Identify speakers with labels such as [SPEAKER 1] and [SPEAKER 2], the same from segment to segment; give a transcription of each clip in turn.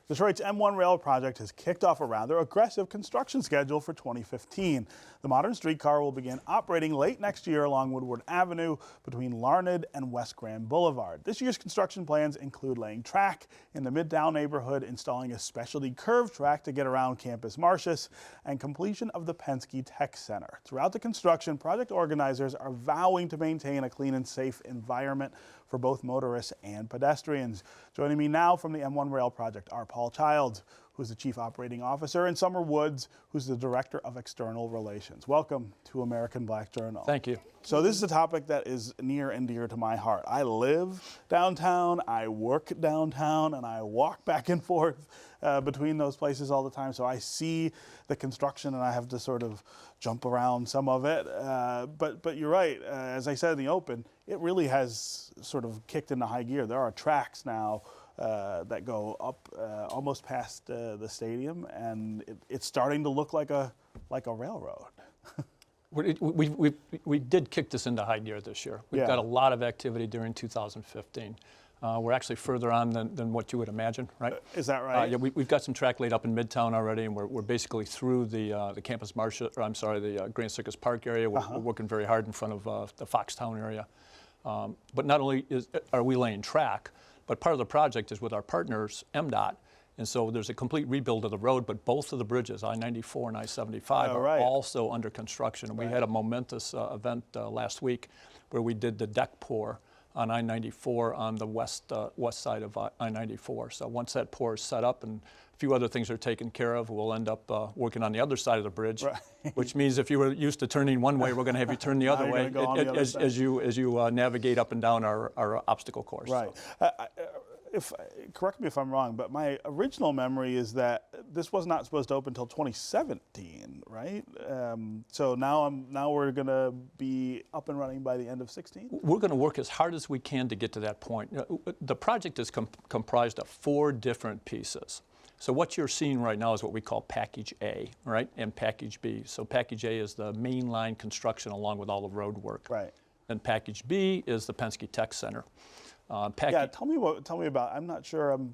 [SPEAKER 1] Detroit's M-1 rail project has kicked off a rather aggressive construction schedule for 2015. The modern streetcar will begin operating late next year along Woodward Avenue between Larned and West Grand Boulevard. This year's construction plans include laying track in the Midtown neighborhood, installing a specialty curved track to get around Campus Martius, and completion of the Penske Tech Center. Throughout the construction, project organizers are vowing to maintain a clean and safe environment for both motorists and pedestrians. Joining me now from the M-1 rail project are Paul Childs, who's the Chief Operating Officer, and Sommer Woods, who's the Director of External Relations. Welcome to American Black Journal.
[SPEAKER 2] Thank you.
[SPEAKER 1] So this is a topic that is near and dear to my heart. I live downtown, I work downtown, and I walk back and forth between those places all the time. So I see the construction and I have to sort of jump around some of it. But you're right, as I said in the open, it really has sort of kicked into high gear. There are tracks now that go up almost past the stadium, and it's starting to look like a railroad.
[SPEAKER 2] We did kick this into high gear this year. We've got a lot of activity during 2015. We're actually further on than what you would imagine, right?
[SPEAKER 1] Is that right?
[SPEAKER 2] Yeah, we've got some track laid up in Midtown already, and we're basically through the Campus Martius, or I'm sorry, the Grand Circus Park area. We're working very hard in front of the Foxtown area. But not only are we laying track, but part of the project is with our partners, MDOT. And so there's a complete rebuild of the road, but both of the bridges, I-94 and I-75, are also under construction. And we had a momentous event last week where we did the deck pour on I-94 on the west side of I-94. So once that pour is set up and a few other things are taken care of, we'll end up working on the other side of the bridge, which means if you were used to turning one way, we're going to have you turn the other way as you navigate up and down our obstacle course.
[SPEAKER 1] Right. So. Correct me if I'm wrong, but my original memory is that this was not supposed to open until 2017, right? So now we're going to be up and running by the end of 16?
[SPEAKER 2] We're going to work as hard as we can to get to that point. The project is comprised of 4 different pieces. So what you're seeing right now is what we call Package A, right, and Package B. So Package A is the main line construction along with all the road work. Right. Then Package B is the Penske Tech Center.
[SPEAKER 1] Yeah, tell me about. I'm not sure I'm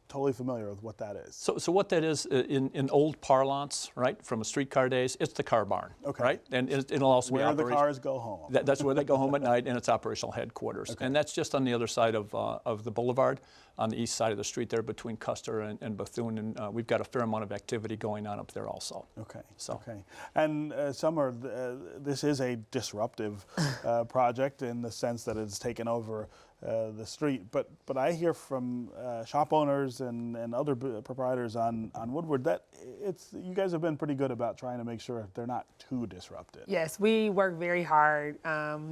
[SPEAKER 1] totally familiar with what that is.
[SPEAKER 2] So what that is in old parlance, right, from a streetcar days, it's the car barn, right, and it'll also be
[SPEAKER 1] where the cars go home.
[SPEAKER 2] That's where they go home at night, and it's operational headquarters, and that's just on the other side of the Boulevard, on the east side of the street there between Custer and Bethune, and we've got a fair amount of activity going on up there also. Okay.
[SPEAKER 1] And Sommer, this is a disruptive project in the sense that it's taken over the street, but I hear from shop owners and other proprietors on Woodward that you guys have been pretty good about trying to make sure they're not too disruptive.
[SPEAKER 3] Yes, we work very hard.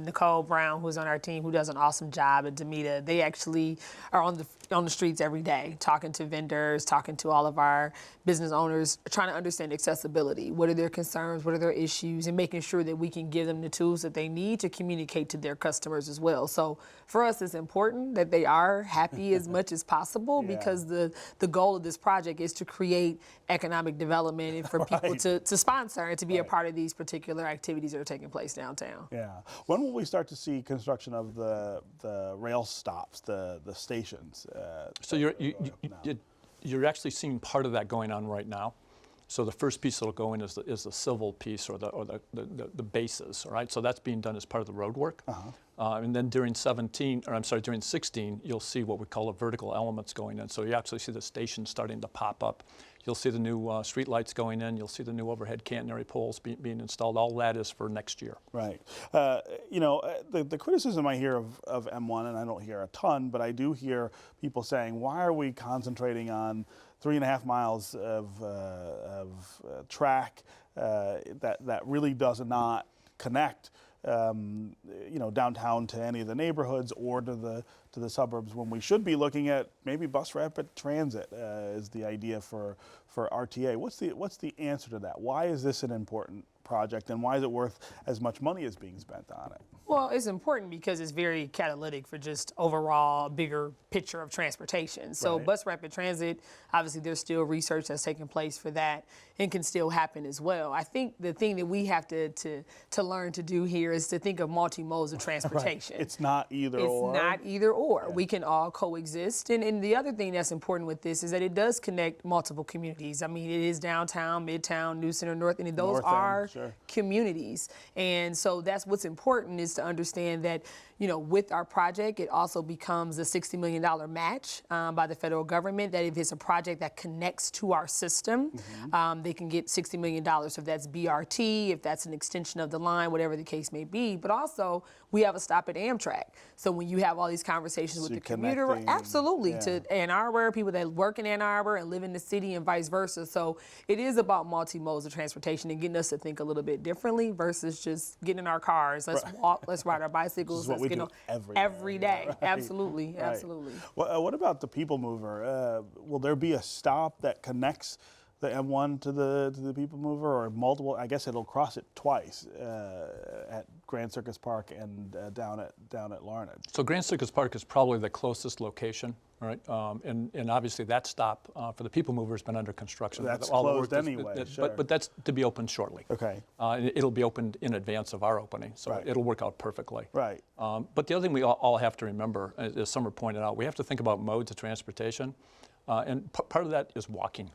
[SPEAKER 3] Nicole Brown, who's on our team, who does an awesome job, and Demita, they actually are on the streets every day, talking to vendors, talking to all of our business owners, trying to understand accessibility. What are their concerns? What are their issues? And making sure that we can give them the tools that they need to communicate to their customers as well. So for us, it's important that they are happy as much as possible because the goal of this project is to create economic development and for people to sponsor and to be a part of these particular activities that are taking place downtown.
[SPEAKER 1] Yeah. When will we start to see construction of the rail stops, the stations?
[SPEAKER 2] So you're actually seeing part of that going on right now. So the first piece that'll go in is the civil piece or the bases, all right? So that's being done as part of the road work. And then during 16, you'll see what we call the vertical elements going in. So you actually see the station starting to pop up. You'll see the new street lights going in. You'll see the new overhead catenary poles being installed. All that is for next year.
[SPEAKER 1] Right. You know, the criticism I hear of M1, and I don't hear a ton, but I do hear people saying, why are we concentrating on 3.5 miles of track that really does not connect you know, downtown to any of the neighborhoods or to the suburbs, when we should be looking at maybe bus rapid transit is the idea for RTA. What's the answer to that? Why is this an important project, and why is it worth as much money as being spent on it?
[SPEAKER 3] Well, it's important because it's very catalytic for just overall bigger picture of transportation. So bus rapid transit, obviously there's still research that's taking place for that and can still happen as well. I think the thing that we have to learn to do here is to think of multi-modes of transportation.
[SPEAKER 1] It's not either or.
[SPEAKER 3] It's not either or. sure, we can all coexist. And the other thing that's important with this is that it does connect multiple communities. I mean, it is downtown, midtown, New Center, North End, and those are communities. And so that's what's important, is to understand that, you know, with our project, it also becomes a $60 million match by the federal government, that if it's a project that connects to our system, they can get $60 million. So if that's BRT, if that's an extension of the line, whatever the case may be. But also, we have a stop at Amtrak. So when you have all these conversations with the commuter, absolutely, to Ann Arbor, people that work in Ann Arbor and live in the city and vice versa. So it is about multi-modes of transportation and getting us to think a little bit differently versus just getting in our cars. Let's walk, let's ride our bicycles. Let's get on every day. Right. Absolutely, absolutely.
[SPEAKER 1] Well, what about the people mover? Will there be a stop that connects the M1 to the people mover, or multiple? I guess it'll cross it twice at Grand Circus Park and down at Larned.
[SPEAKER 2] So Grand Circus Park is probably the closest location, right? And obviously that stop for the people mover has been under construction.
[SPEAKER 1] That's closed anyway.
[SPEAKER 2] But that's to be opened shortly.
[SPEAKER 1] Okay.
[SPEAKER 2] It'll be opened in advance of our opening, so it'll work out perfectly.
[SPEAKER 1] Right.
[SPEAKER 2] But the other thing we all have to remember, as Summer pointed out, we have to think about modes of transportation. And part of that is walking,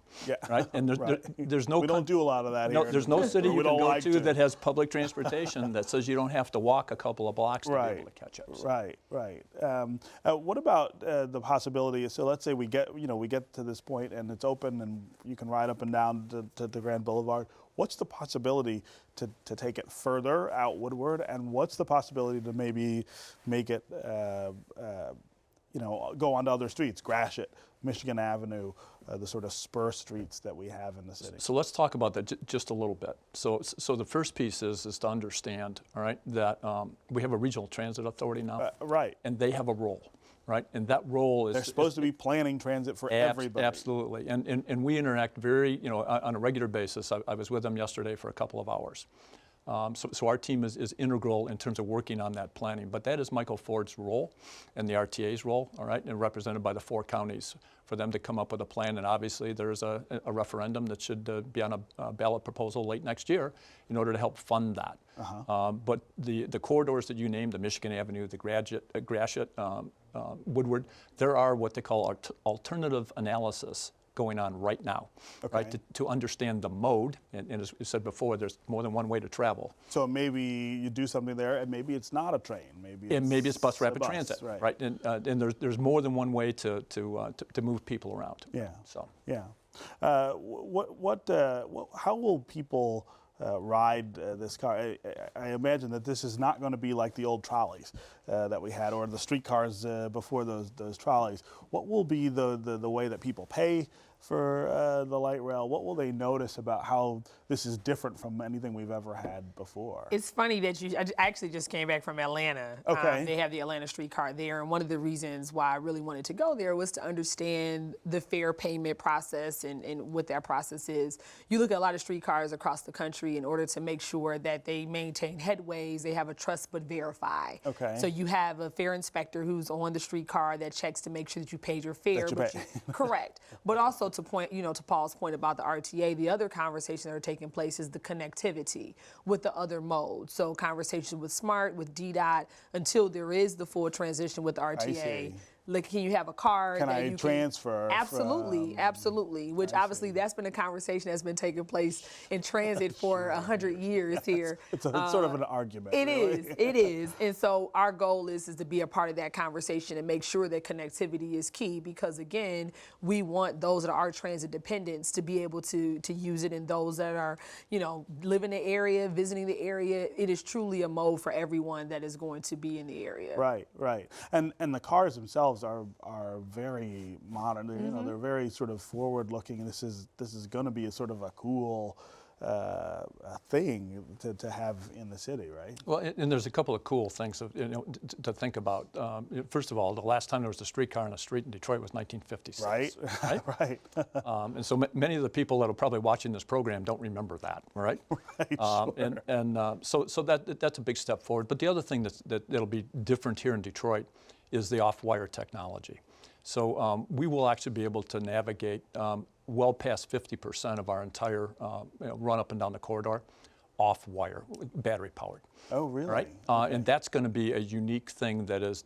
[SPEAKER 2] right? And there's no.
[SPEAKER 1] We don't do a lot of that here.
[SPEAKER 2] There's no city you can go to that has public transportation that says you don't have to walk a couple of blocks to be able to catch up. So.
[SPEAKER 1] Right. What about the possibility? So let's say we get to this point and it's open and you can ride up and down to the Grand Boulevard. What's the possibility to take it further out Woodward, and what's the possibility to maybe make it go onto other streets, Gratiot, Michigan Avenue, the sort of spur streets that we have in the city?
[SPEAKER 2] So let's talk about that just a little bit. So the first piece is to understand, all right, that we have a regional transit authority now,
[SPEAKER 1] right,
[SPEAKER 2] and they have a role, right, and that role is
[SPEAKER 1] they're supposed to be planning transit for everybody.
[SPEAKER 2] Absolutely, and we interact very, on a regular basis. I was with them yesterday for a couple of hours. So our team is integral in terms of working on that planning, but that is Michael Ford's role and the RTA's role, all right, and represented by the 4 counties for them to come up with a plan. And obviously there's a referendum that should be on a ballot proposal late next year in order to help fund that. But the corridors that you named, the Michigan Avenue, the Gratiot, Woodward, there are what they call alternative analysis going on right now, right, to understand the mode, and as we said before, there's more than one way to travel.
[SPEAKER 1] So maybe you do something there, and maybe it's not a train, maybe it's
[SPEAKER 2] bus rapid transit, right? And there's more than one way to move people around.
[SPEAKER 1] How will people ride this car? I imagine that this is not going to be like the old trolleys that we had, or the streetcars before those trolleys. What will be the way that people pay for the light rail? What will they notice about how this is different from anything we've ever had before?
[SPEAKER 3] It's funny that I actually just came back from Atlanta. They have the Atlanta streetcar there, and one of the reasons why I really wanted to go there was to understand the fare payment process and what that process is. You look at a lot of streetcars across the country, in order to make sure that they maintain headways, they have a trust but verify. So you have a fare inspector who's on the streetcar that checks to make sure that you paid your fare. Correct. But also to point, to Paul's point about the RTA, the other conversations that are taking place is the connectivity with the other modes. So conversations with SMART, with DDOT, until there is the full transition with the RTA. Like, can you have a card?
[SPEAKER 1] Can I transfer?
[SPEAKER 3] Absolutely, absolutely. Which obviously that's been a conversation that's been taking place in transit for 100 years here.
[SPEAKER 1] It's sort of an argument.
[SPEAKER 3] It is. And so our goal is to be a part of that conversation and make sure that connectivity is key, because again, we want those that are transit dependents to be able to use it, and those that are, live in the area, visiting the area. It is truly a mode for everyone that is going to be in the area.
[SPEAKER 1] Right. And the cars themselves are very modern. They're very sort of forward-looking. This is going to be a sort of a cool thing to have in the city, right?
[SPEAKER 2] Well, and there's a couple of cool things to think about. First of all, the last time there was a streetcar on a street in Detroit was 1956.
[SPEAKER 1] Right.
[SPEAKER 2] And so many of the people that are probably watching this program don't remember that, right? So that's a big step forward. But the other thing that'll be different here in Detroit is the off-wire technology. So we will actually be able to navigate well past 50% of our entire run up and down the corridor off-wire, battery-powered.
[SPEAKER 1] Oh, really?
[SPEAKER 2] Right, and that's going to be a unique thing that's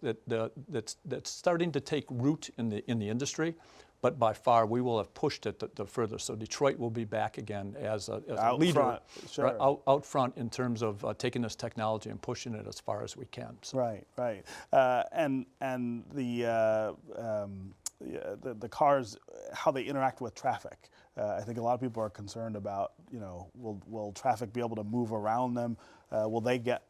[SPEAKER 2] starting to take root in the industry, but by far we will have pushed it the further. So Detroit will be back again as a leader,
[SPEAKER 1] front, sure.
[SPEAKER 2] right, out front in terms of taking this technology and pushing it as far as we can. So.
[SPEAKER 1] Right, right, and the cars, how they interact with traffic. I think a lot of people are concerned about, will traffic be able to move around them? Will they get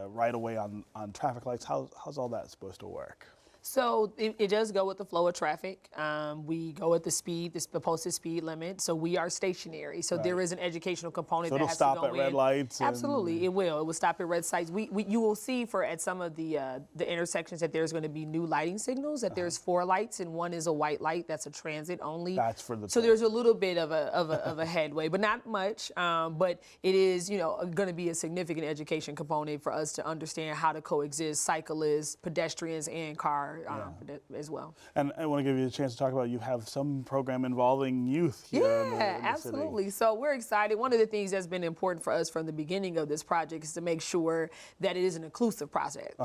[SPEAKER 1] right away on traffic lights? How's all that supposed to work?
[SPEAKER 3] So it does go with the flow of traffic. We go at the speed, the posted speed limit. So we are stationary. So there is an educational component
[SPEAKER 1] so
[SPEAKER 3] that has to go in.
[SPEAKER 1] it'll stop at red lights?
[SPEAKER 3] Absolutely, it will. It will stop at red lights. You will see at some of the intersections that there's going to be new lighting signals, that there's 4 lights and one is a white light. That's a transit only.
[SPEAKER 1] That's for the.
[SPEAKER 3] So there's a little bit of a headway, but not much. But it is, going to be a significant education component for us to understand how to coexist cyclists, pedestrians, and cars. As well.
[SPEAKER 1] And I want to give you a chance to talk about, you have some program involving youth here in the
[SPEAKER 3] absolutely.
[SPEAKER 1] city.
[SPEAKER 3] So we're excited. One of the things that's been important for us from the beginning of this project is to make sure that it is an inclusive project.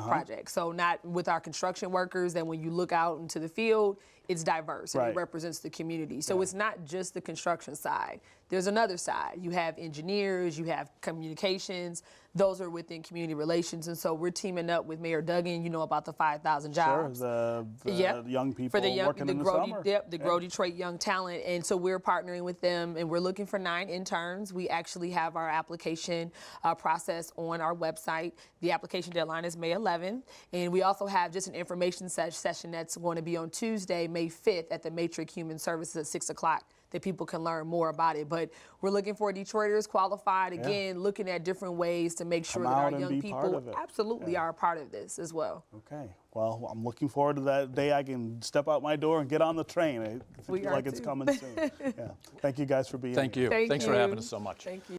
[SPEAKER 3] So not with our construction workers, that when you look out into the field, it's diverse and it represents the community. So it's not just the construction side. There's another side. You have engineers, you have communications. Those are within community relations. And so we're teaming up with Mayor Duggan, about the 5,000 jobs.
[SPEAKER 1] Sure, the young people working in the summer.
[SPEAKER 3] Grow Detroit Young Talent. And so we're partnering with them and we're looking for 9 interns. We actually have our application process on our website. The application deadline is May 11th. And we also have just an information session that's going to be on Tuesday, May 5th at the Matrix Human Services at 6 o'clock. That people can learn more about it. But we're looking for Detroiters qualified, again, looking at different ways to make sure that our young people absolutely are a part of this as well.
[SPEAKER 1] Okay. Well, I'm looking forward to that day I can step out my door and get on the train. I feel like it's coming soon. Thank you guys for being here.
[SPEAKER 2] Thank you. Thanks for having us so much.
[SPEAKER 3] Thank you.